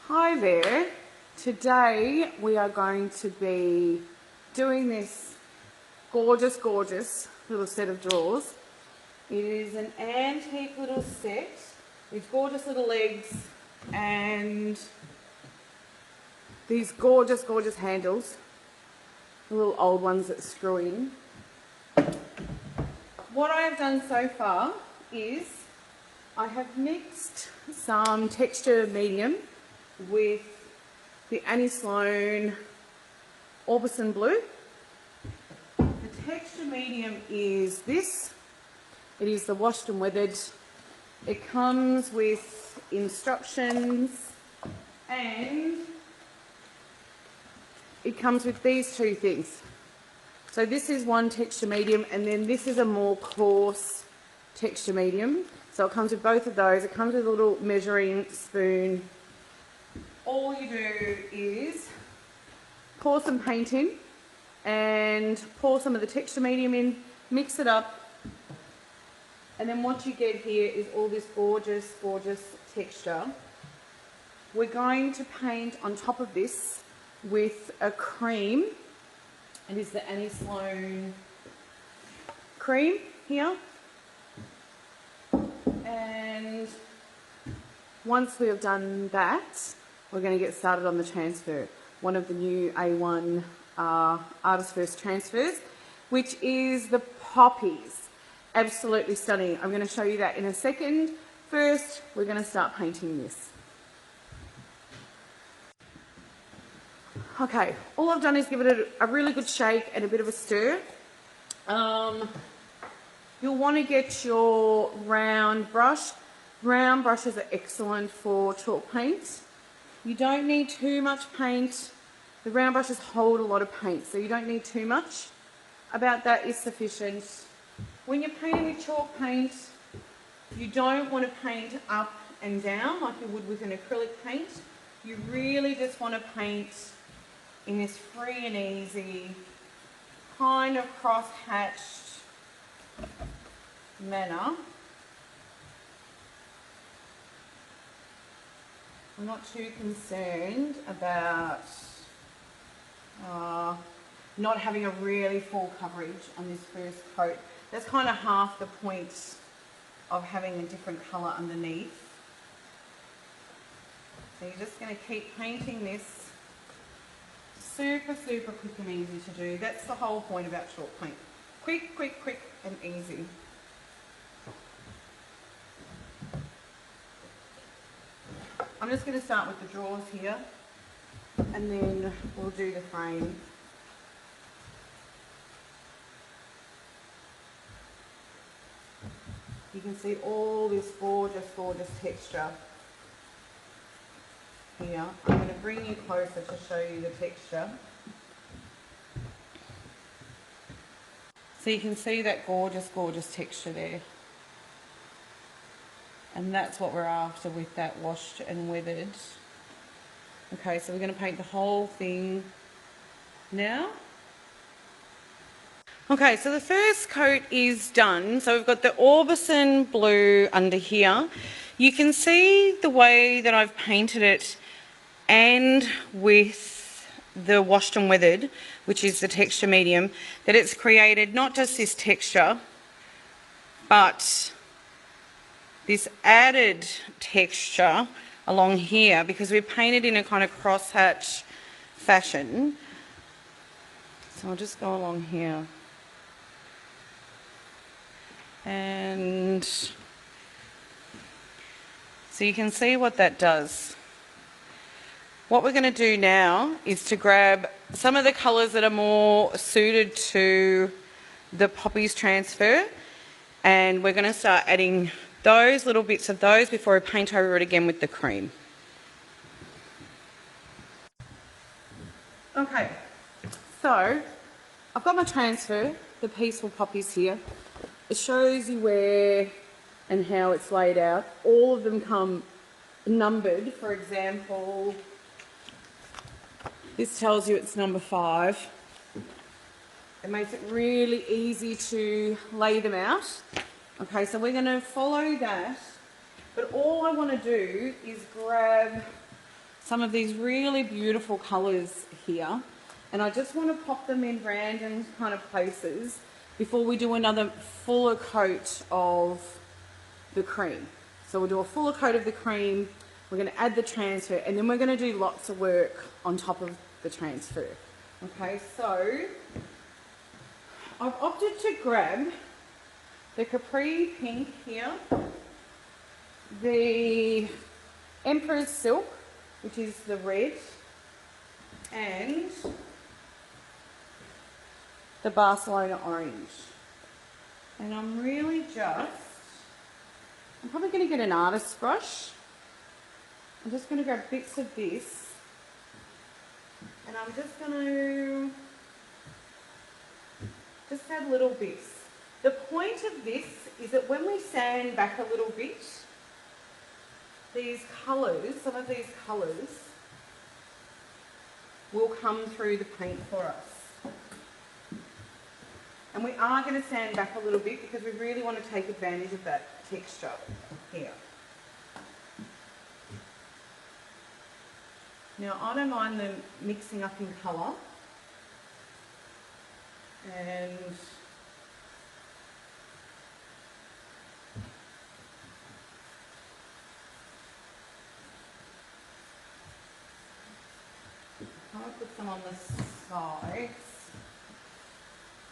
Hi there. Today we are going to be doing this gorgeous little set of drawers. It is an antique little set with gorgeous little legs and these gorgeous handles, the little old ones that screw in. What I have done so far is I have mixed some texture medium with the Annie Sloan Orbison Blue. The texture medium is this. It is the washed and weathered. It comes with instructions and it comes with these two things. So this is one texture medium and then this is a more coarse texture medium. So it comes with both of those. It comes with a little measuring spoon. All you do is pour some paint in and pour some of the texture medium in, mix it up, and then what you get here is all this gorgeous texture. We're going to paint on top of this with a cream. It is the Annie Sloan cream here. And once we have done that, we're going to get started on the transfer. One of the new A1 Artist First transfers, which is the Poppies. Absolutely stunning. I'm going to show you that in a second. First, we're going to start painting this. Okay, all I've done is give it a really good shake and a bit of a stir. You'll want to get your round brush. Round brushes are excellent for chalk paint. You don't need too much paint. The round brushes hold a lot of paint, so you don't need too much. About that is sufficient. When you're painting with chalk paint, you don't want to paint up and down like you would with an acrylic paint. You really just want to paint in this free and easy, kind of cross-hatched manner. I'm not too concerned about not having a really full coverage on this first coat. That's kind of half the point of having a different colour underneath. So you're just going to keep painting this. Super quick and easy to do. That's the whole point about chalk paint. Quick and easy. I'm just going to start with the drawers here and then we'll do the frame. You can see all this gorgeous texture here. I'm going to bring you closer to show you the texture. So you can see that gorgeous texture there. And that's what we're after with that washed and weathered. Okay, so we're going to paint the whole thing now. Okay, so the first coat is done. So we've got the Orbison blue under here. You can see the way that I've painted it and with the washed and weathered, which is the texture medium, that it's created not just this texture, but this added texture along here because we painted in a kind of crosshatch fashion. So I'll just go along here. And so you can see what that does. What we're going to do now is to grab some of the colours that are more suited to the Poppies transfer, and we're going to start adding those little bits of those before I paint over it again with the cream. Okay, so I've got my transfer, the Peaceful Poppies here. It shows you where and how it's laid out. All of them come numbered. For example, this tells you it's number 5. It makes it really easy to lay them out. Okay, so we're going to follow that, but all I want to do is grab some of these really beautiful colours here, and I just want to pop them in random kind of places before we do another fuller coat of the cream. So we'll do a fuller coat of the cream, we're going to add the transfer, and then we're going to do lots of work on top of the transfer. Okay, so I've opted to grab the Capri Pink here, the Emperor's Silk, which is the red, and the Barcelona Orange. And I'm really I'm probably going to get an artist's brush. I'm just going to grab bits of this, and I'm just going to add little bits. The point of this is that when we sand back a little bit, these colours, some of these colours, will come through the paint for us. And we are going to sand back a little bit because we really want to take advantage of that texture here. Now, I don't mind them mixing up in colour, and I'll put some on the sides,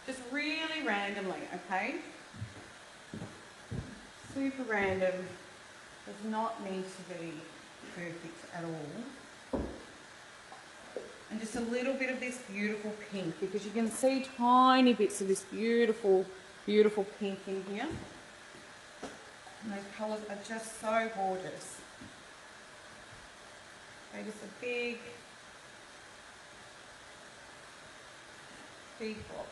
just really randomly, okay? Super random, does not need to be perfect at all. And just a little bit of this beautiful pink, because you can see tiny bits of this beautiful, beautiful pink in here. And those colours are just so gorgeous. Okay, just a big box.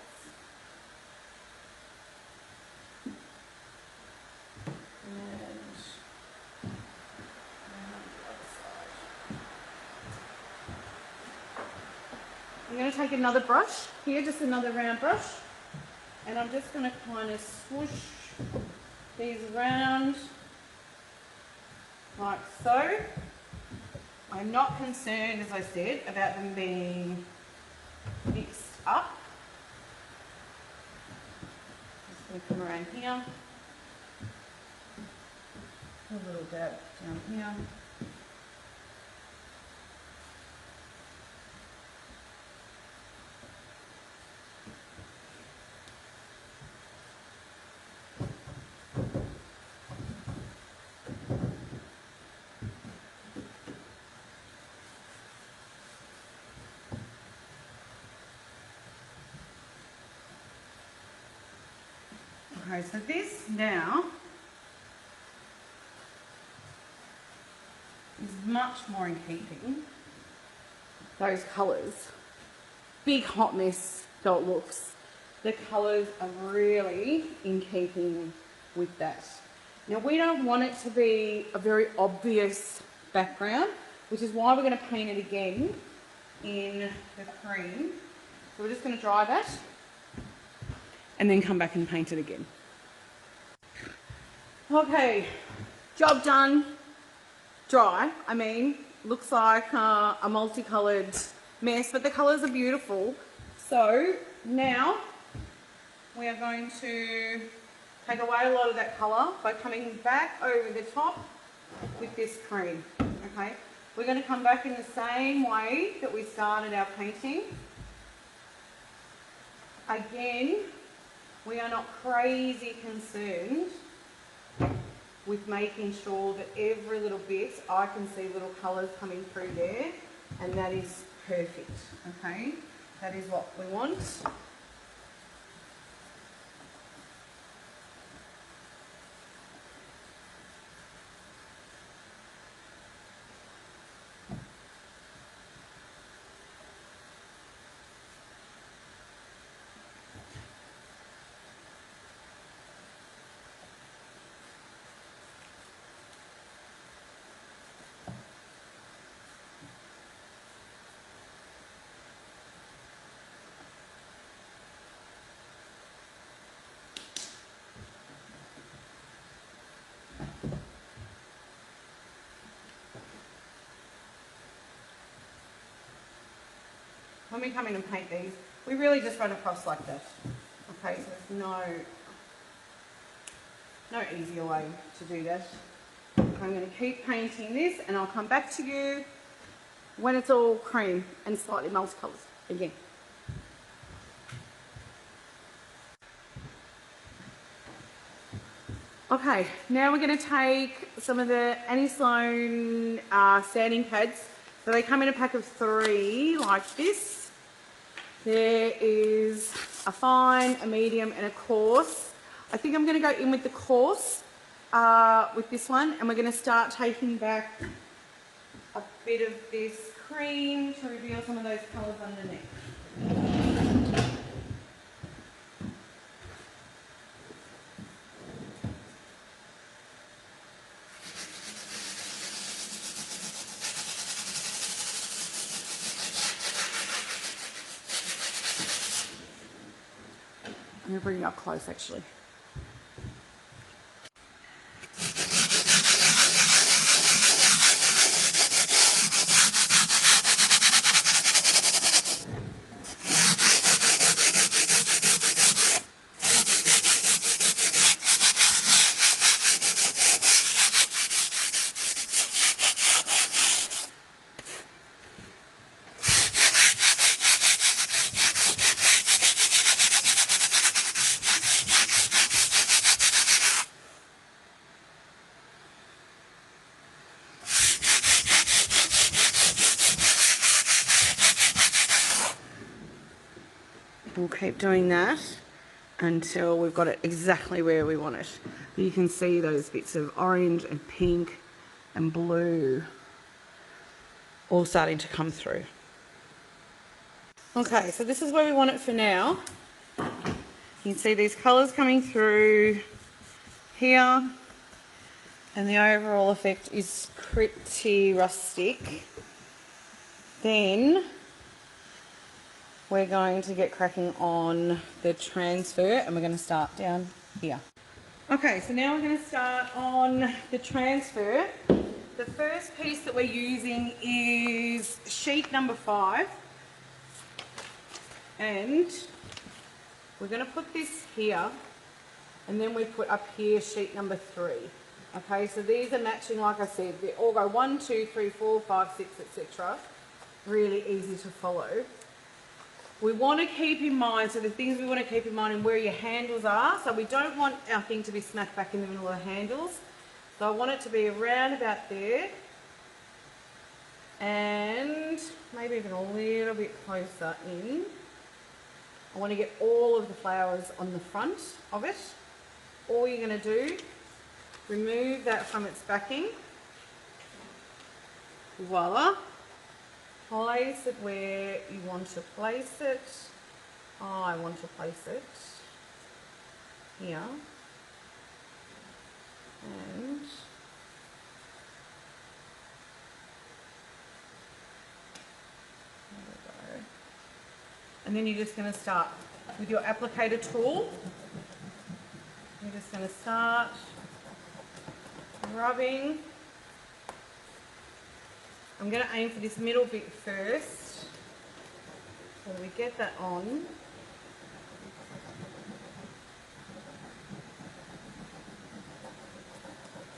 I'm going to take another brush here, just another round brush, and I'm just going to kind of swoosh these around like so. I'm not concerned, as I said, about them being mixed up. Just going to come around here, a little dab down here. Okay, so this now is much more in keeping. Those colours, big hot mess though it looks, the colours are really in keeping with that. Now we don't want it to be a very obvious background, which is why we're going to paint it again in the cream. So we're just going to dry that and then come back and paint it again. Okay, job done. Dry, I mean, looks like a multicoloured mess, but the colours are beautiful. So now we are going to take away a lot of that colour by coming back over the top with this cream, okay? We're going to come back in the same way that we started our painting. Again, we are not crazy concerned with making sure that every little bit, I can see little colours coming through there, and that is perfect, okay? That is what we want. when we come in and paint these, we really just run across like that. Okay, so there's no easier way to do that. I'm going to keep painting this and I'll come back to you when it's all cream and slightly multicolours again. Okay, now we're going to take some of the Annie Sloan sanding pads. So they come in a pack of 3 like this. There is a fine, a medium and a coarse. I think I'm going to go in with the coarse with this one, and we're going to start taking back a bit of this cream to reveal some of those colours underneath. I'm going to bring it up close actually. We'll keep doing that until we've got it exactly where we want it. You can see those bits of orange and pink and blue all starting to come through. Okay, so this is where we want it for now. You can see these colours coming through here, and the overall effect is pretty rustic. Then we're going to get cracking on the transfer, and we're going to start down here. Okay, so now we're going to start on the transfer. The first piece that we're using is sheet number 5, and we're going to put this here, and then we put up here sheet number 3. Okay, so these are matching, like I said, they all go 1, 2, 3, 4, 5, 6, etc. Really easy to follow. We want to keep in mind, so the things we want to keep in mind and where your handles are. So we don't want our thing to be smack back in the middle of the handles. So I want it to be around about there. And maybe even a little bit closer in. I want to get all of the flowers on the front of it. All you're going to do, remove that from its backing. Voila. Place it where you want to place it. I want to place it here. And there we go. And then you're just going to start with your applicator tool. You're just going to start rubbing. I'm going to aim for this middle bit first, so we get that on.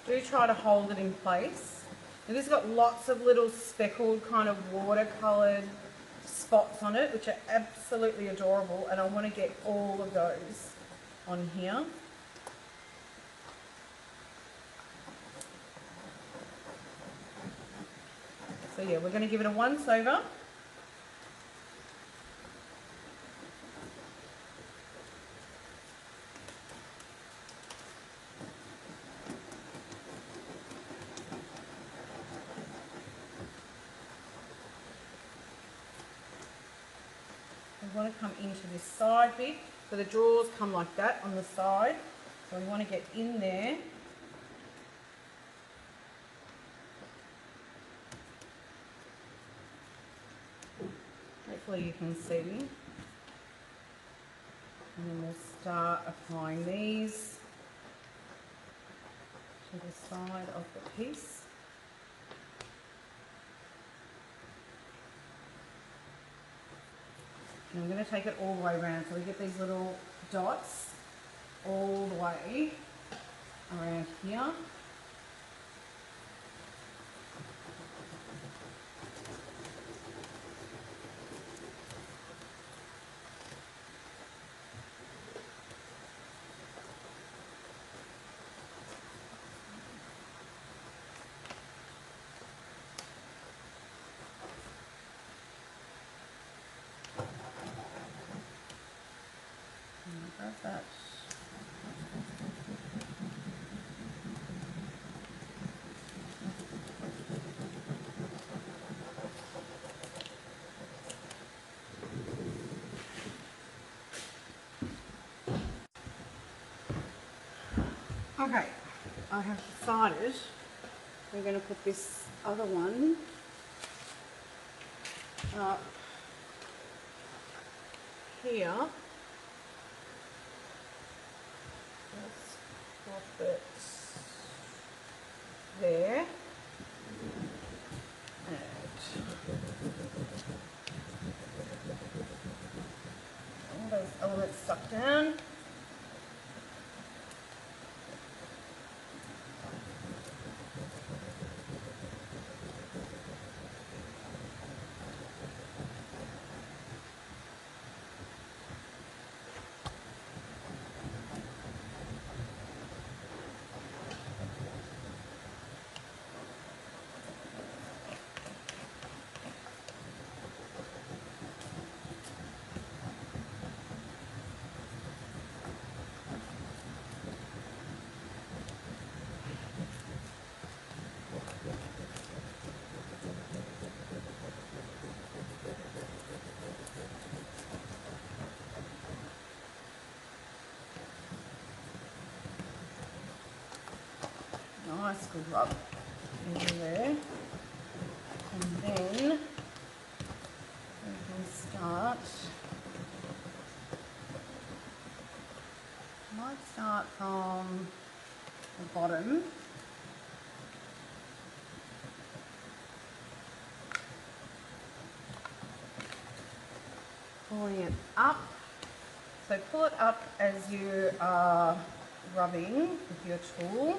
Do try to hold it in place. Now this has got lots of little speckled kind of watercoloured spots on it, which are absolutely adorable, and I want to get all of those on here. So yeah, we're going to give it a once over. We want to come into this side bit. So the drawers come like that on the side. So we want to get in there. Hopefully you can see. And then we'll start applying these to the side of the piece. And I'm going to take it all the way around so we get these little dots all the way around here. Grab that. Okay, I have decided we're going to put this other one up here. Let's pop it there. And all those elements stuck down. Nice good rub into there. And then we can start, might start from the bottom. Pulling it up. So pull it up as you are rubbing with your tool.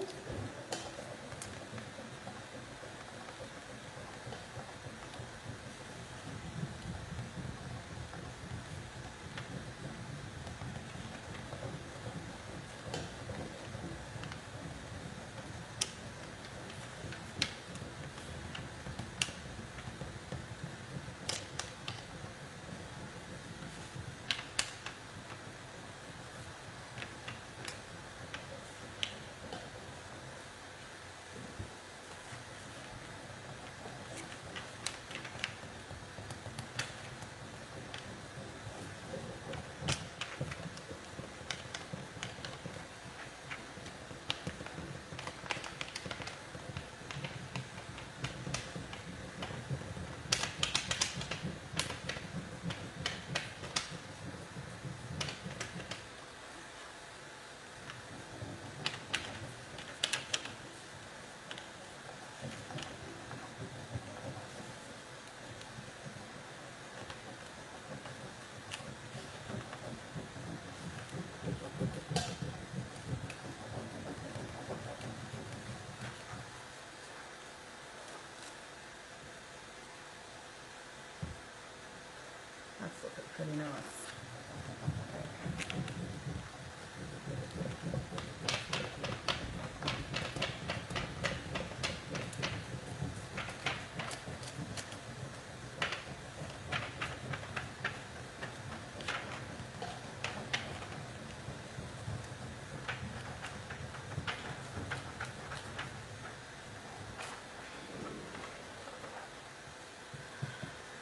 That's looking pretty nice.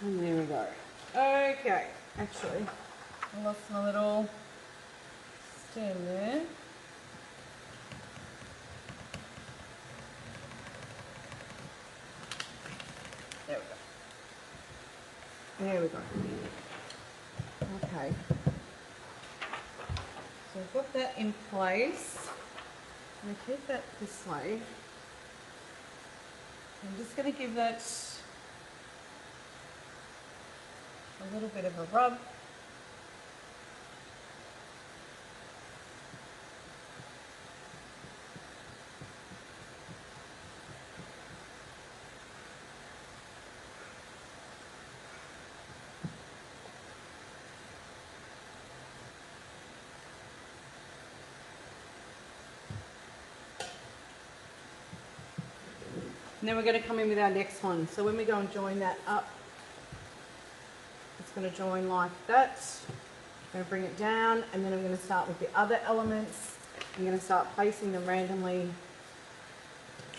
And there we go. Okay, actually, I lost my little stem there. There we go. There we go. Okay. So I've got that in place. I'm going to keep that this way. I'm just going to give that a little bit of a rub And then we're going to come in with our next one. So when we go and join that up, it's going to join like that. I'm going to bring it down, and then I'm going to start with the other elements. I'm going to start placing them randomly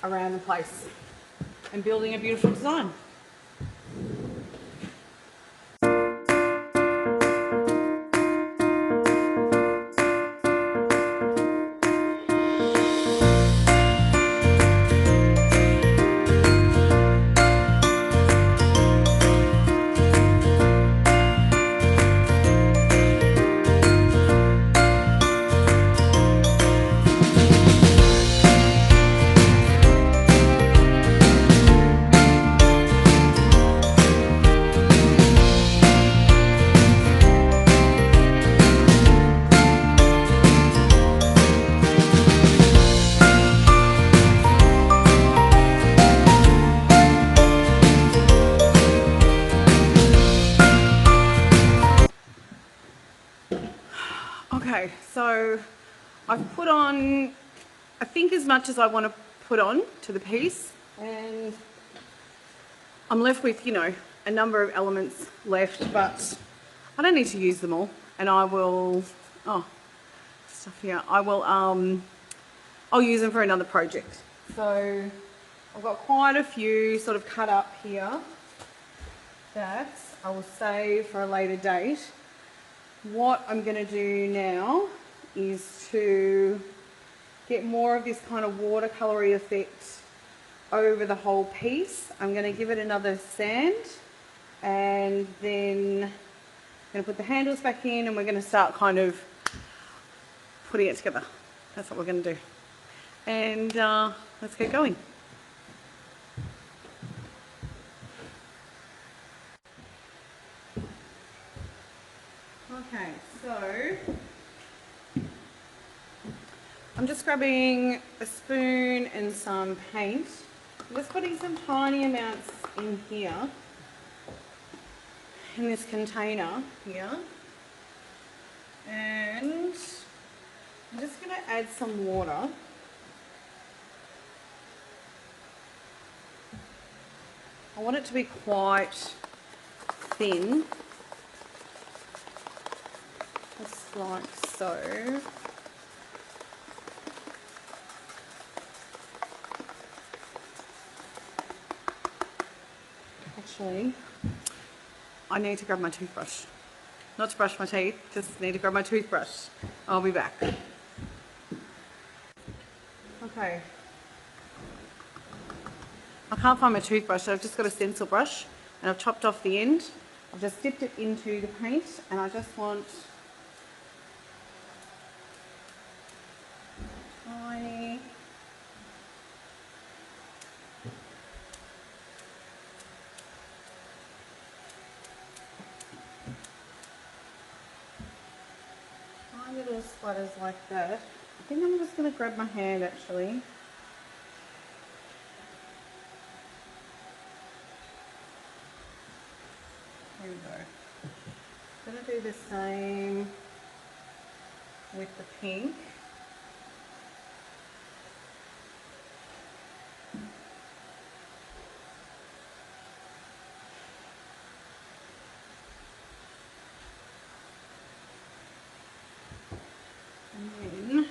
around the place and building a beautiful design. Okay, so I've put on, I think, as much as I want to put on to the piece, and I'm left with, you know, a number of elements left, but I don't need to use them all, and I will, stuff here, I'll use them for another project. So I've got quite a few sort of cut up here that I will save for a later date. What I'm going to do now is to get more of this kind of watercolory effect over the whole piece. I'm going to give it another sand, and then I'm going to put the handles back in, and we're going to start kind of putting it together. That's what we're going to do. And let's get going. Okay, so I'm just grabbing a spoon and some paint. I'm just putting some tiny amounts in here, in this container here. And I'm just going to add some water. I want it to be quite thin. Just like so. Actually, I need to grab my toothbrush. Not to brush my teeth, just need to grab my toothbrush. I'll be back. Okay. I can't find my toothbrush, so I've just got a stencil brush, and I've chopped off the end. I've just dipped it into the paint, and I just want tiny little splatters like that. I think I'm just going to grab my hand actually. There we go. I'm going to do the same with the pink. And then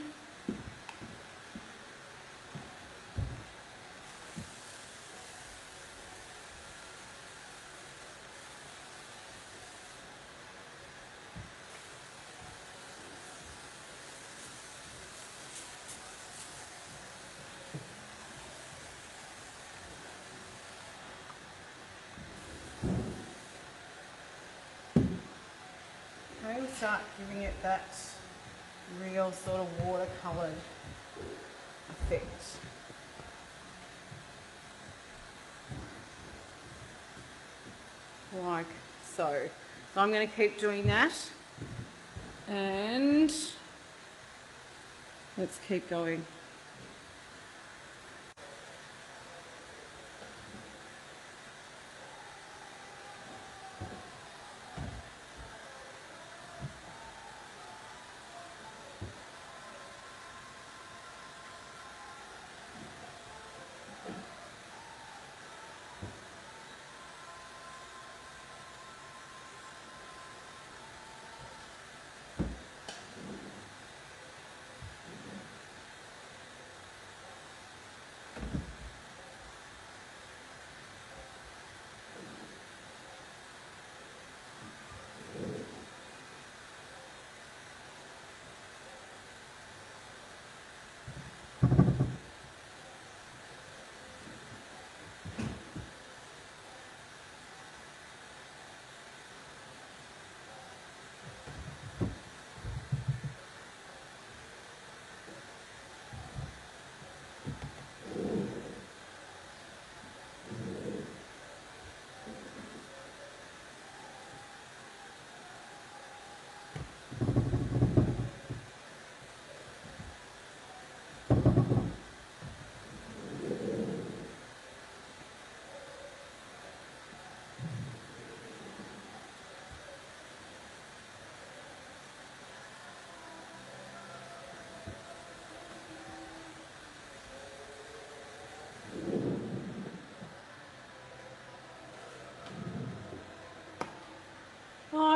I will start giving it that real sort of watercoloured effect. Like so. So I'm going to keep doing that, and let's keep going.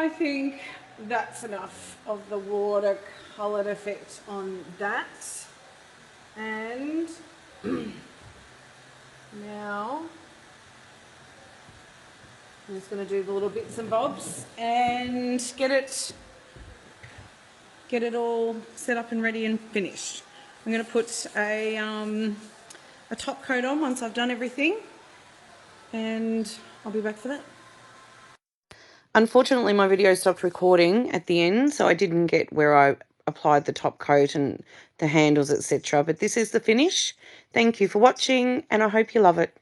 I think that's enough of the watercoloured effect on that. And now I'm just going to do the little bits and bobs and get it all set up and ready and finished. I'm going to put a top coat on once I've done everything, and I'll be back for that. Unfortunately, my video stopped recording at the end, so I didn't get where I applied the top coat and the handles, etc. But this is the finish. Thank you for watching, and I hope you love it.